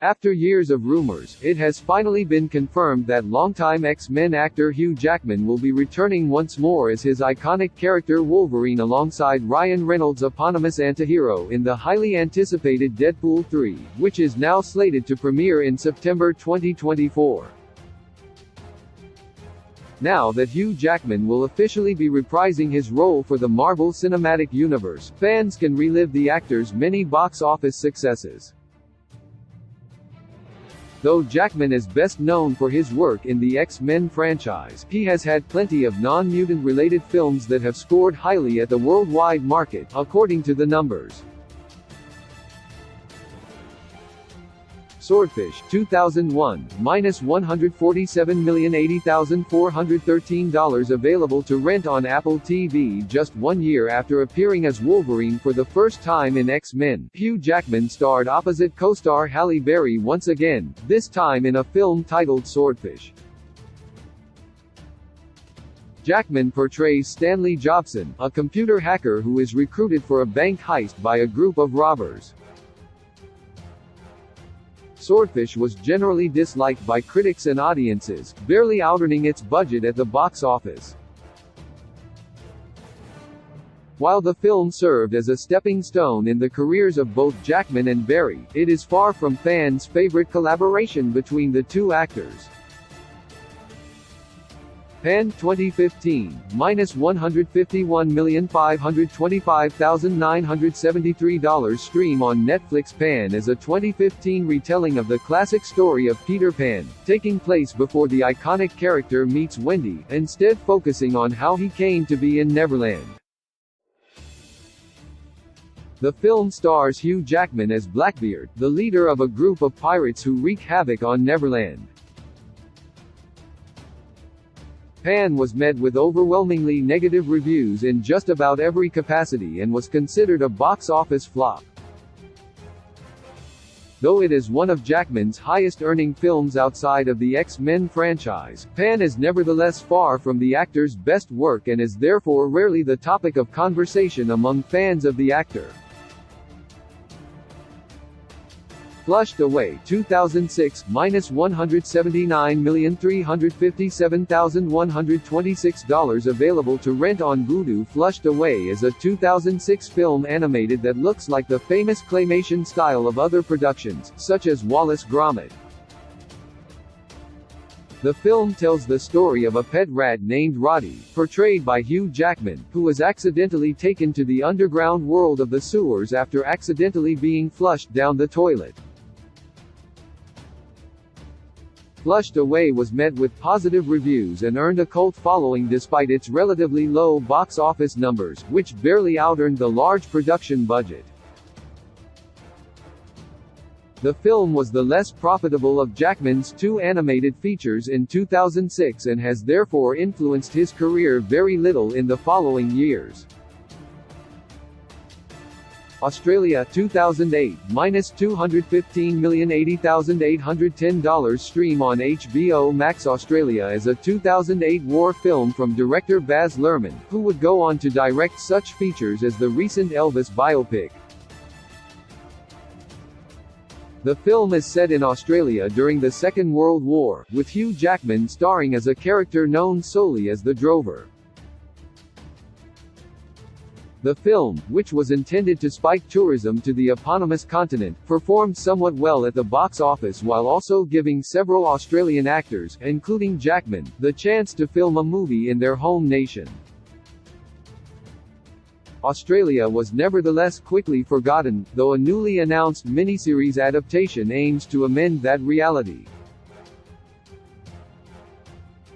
After years of rumors, it has finally been confirmed that longtime X-Men actor Hugh Jackman will be returning once more as his iconic character Wolverine alongside Ryan Reynolds' eponymous antihero in the highly anticipated Deadpool 3, which is now slated to premiere in September 2024. Now that Hugh Jackman will officially be reprising his role for the Marvel Cinematic Universe, fans can relive the actor's many box office successes. Though Jackman is best known for his work in the X-Men franchise, he has had plenty of non-mutant related films that have scored highly at the worldwide market, according to the numbers. Swordfish, 2001, $147,080,413 available to rent on Apple TV just 1 year after appearing as Wolverine for the first time in X-Men. Hugh Jackman starred opposite co-star Halle Berry once again, this time in a film titled Swordfish. Jackman portrays Stanley Jobson, a computer hacker who is recruited for a bank heist by a group of robbers. Swordfish was generally disliked by critics and audiences, barely outearning its budget at the box office. While the film served as a stepping stone in the careers of both Jackman and Berry, it is far from fans' favorite collaboration between the two actors. Pan 2015, $151,525,973 stream on Netflix. Pan is a 2015 retelling of the classic story of Peter Pan, taking place before the iconic character meets Wendy, instead focusing on how he came to be in Neverland. The film stars Hugh Jackman as Blackbeard, the leader of a group of pirates who wreak havoc on Neverland. Pan was met with overwhelmingly negative reviews in just about every capacity and was considered a box office flop. Though it is one of Jackman's highest-earning films outside of the X-Men franchise, Pan is nevertheless far from the actor's best work and is therefore rarely the topic of conversation among fans of the actor. Flushed Away, 2006, $179,357,126 available to rent on Vudu. Flushed Away is a 2006 film animated that looks like the famous claymation style of other productions, such as Wallace Gromit. The film tells the story of a pet rat named Roddy, portrayed by Hugh Jackman, who was accidentally taken to the underground world of the sewers after accidentally being flushed down the toilet. Flushed Away was met with positive reviews and earned a cult following despite its relatively low box office numbers, which barely outearned the large production budget. The film was the less profitable of Jackman's two animated features in 2006 and has therefore influenced his career very little in the following years. Australia, 2008, $215,080,810 stream on HBO Max. Australia is a 2008 war film from director Baz Luhrmann, who would go on to direct such features as the recent Elvis biopic. The film is set in Australia during the Second World War, with Hugh Jackman starring as a character known solely as the Drover. The film, which was intended to spike tourism to the eponymous continent, performed somewhat well at the box office while also giving several Australian actors, including Jackman, the chance to film a movie in their home nation. Australia was nevertheless quickly forgotten, though a newly announced miniseries adaptation aims to amend that reality.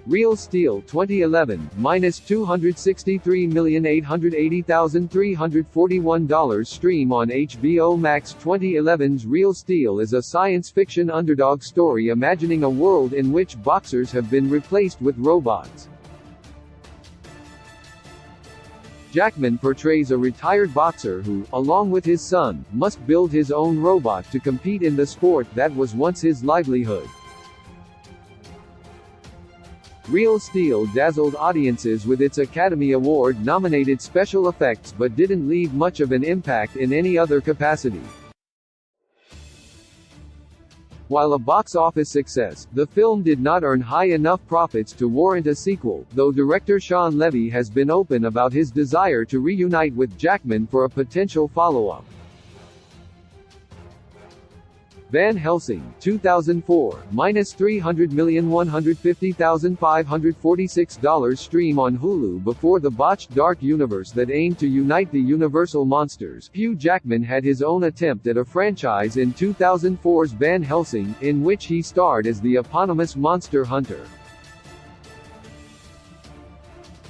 Real Steel 2011, $263,880,341 stream on HBO Max. 2011's Real Steel is a science fiction underdog story imagining a world in which boxers have been replaced with robots. Jackman portrays a retired boxer who, along with his son, must build his own robot to compete in the sport that was once his livelihood. Real Steel dazzled audiences with its Academy Award-nominated special effects but didn't leave much of an impact in any other capacity. While a box office success, the film did not earn high enough profits to warrant a sequel, though director Sean Levy has been open about his desire to reunite with Jackman for a potential follow-up. Van Helsing, 2004, $300,150,546 stream on Hulu. Before the botched dark universe that aimed to unite the Universal monsters, Hugh Jackman had his own attempt at a franchise in 2004's Van Helsing, in which he starred as the eponymous monster hunter.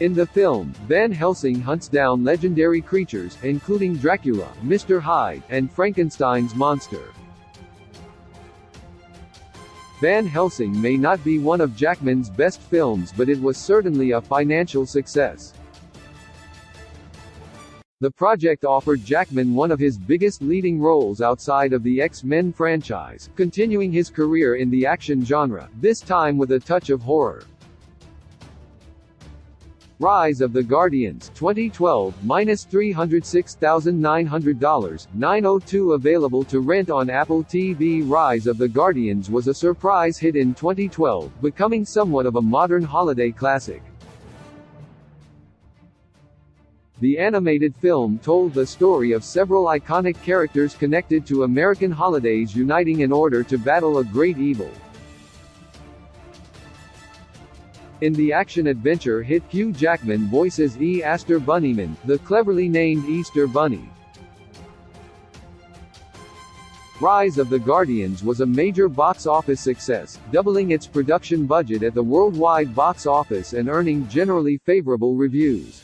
In the film, Van Helsing hunts down legendary creatures, including Dracula, Mr. Hyde, and Frankenstein's monster. Van Helsing may not be one of Jackman's best films, but it was certainly a financial success. The project offered Jackman one of his biggest leading roles outside of the X-Men franchise, continuing his career in the action genre, this time with a touch of horror. Rise of the Guardians, 2012, $306,900, $902 available to rent on Apple TV. Rise of the Guardians was a surprise hit in 2012, becoming somewhat of a modern holiday classic. The animated film told the story of several iconic characters connected to American holidays uniting in order to battle a great evil. In the action-adventure hit, Hugh Jackman voices Easter Bunnyman, the cleverly named Easter Bunny. Rise of the Guardians was a major box office success, doubling its production budget at the worldwide box office and earning generally favorable reviews.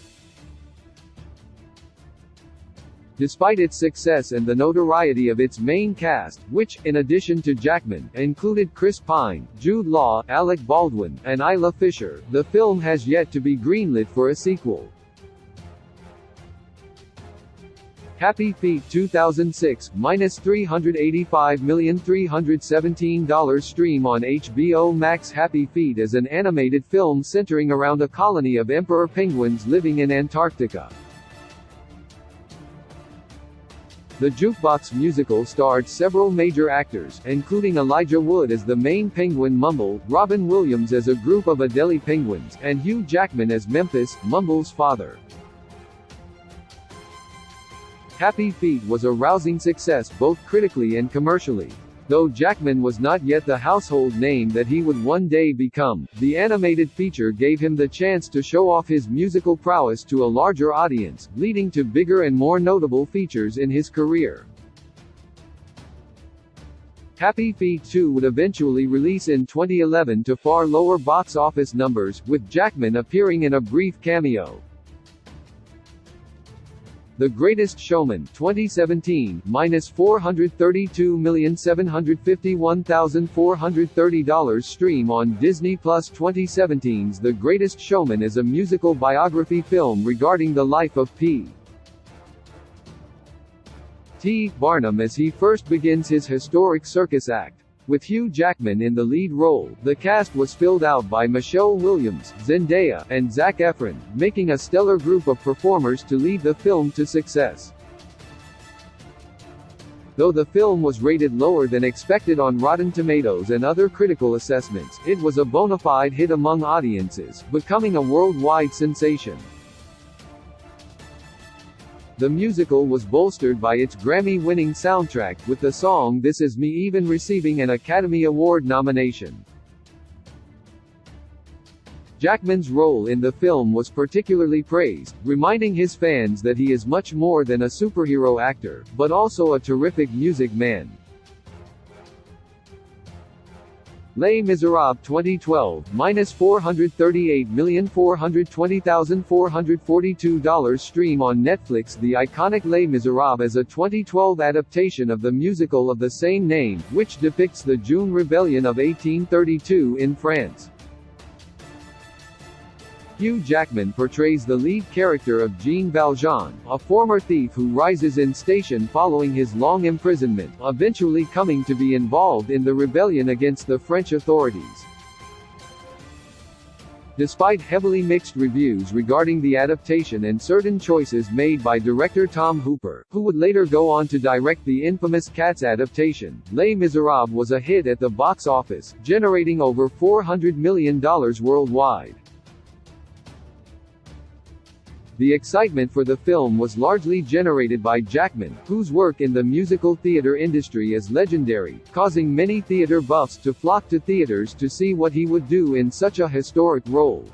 Despite its success and the notoriety of its main cast, which, in addition to Jackman, included Chris Pine, Jude Law, Alec Baldwin, and Isla Fisher, the film has yet to be greenlit for a sequel. Happy Feet, 2006, $385,317 stream on HBO Max. Happy Feet is an animated film centering around a colony of emperor penguins living in Antarctica. The jukebox musical starred several major actors, including Elijah Wood as the main penguin Mumble, Robin Williams as a group of Adelie penguins, and Hugh Jackman as Memphis, Mumble's father. Happy Feet was a rousing success both critically and commercially. Though Jackman was not yet the household name that he would one day become, the animated feature gave him the chance to show off his musical prowess to a larger audience, leading to bigger and more notable features in his career. Happy Feet 2 would eventually release in 2011 to far lower box office numbers, with Jackman appearing in a brief cameo. The Greatest Showman, 2017, $432,751,430 stream on Disney Plus. 2017's The Greatest Showman is a musical biography film regarding the life of P. T. Barnum as he first begins his historic circus act. With Hugh Jackman in the lead role, the cast was filled out by Michelle Williams, Zendaya, and Zac Efron, making a stellar group of performers to lead the film to success. Though the film was rated lower than expected on Rotten Tomatoes and other critical assessments, it was a bona fide hit among audiences, becoming a worldwide sensation. The musical was bolstered by its Grammy-winning soundtrack, with the song This Is Me even receiving an Academy Award nomination. Jackman's role in the film was particularly praised, reminding his fans that he is much more than a superhero actor, but also a terrific music man. Les Miserables, 2012, $438,420,442 stream on Netflix. The iconic Les Miserables is a 2012 adaptation of the musical of the same name, which depicts the June Rebellion of 1832 in France. Hugh Jackman portrays the lead character of Jean Valjean, a former thief who rises in station following his long imprisonment, eventually coming to be involved in the rebellion against the French authorities. Despite heavily mixed reviews regarding the adaptation and certain choices made by director Tom Hooper, who would later go on to direct the infamous Cats adaptation, Les Miserables was a hit at the box office, generating over $400 million worldwide. The excitement for the film was largely generated by Jackman, whose work in the musical theater industry is legendary, causing many theater buffs to flock to theaters to see what he would do in such a historic role.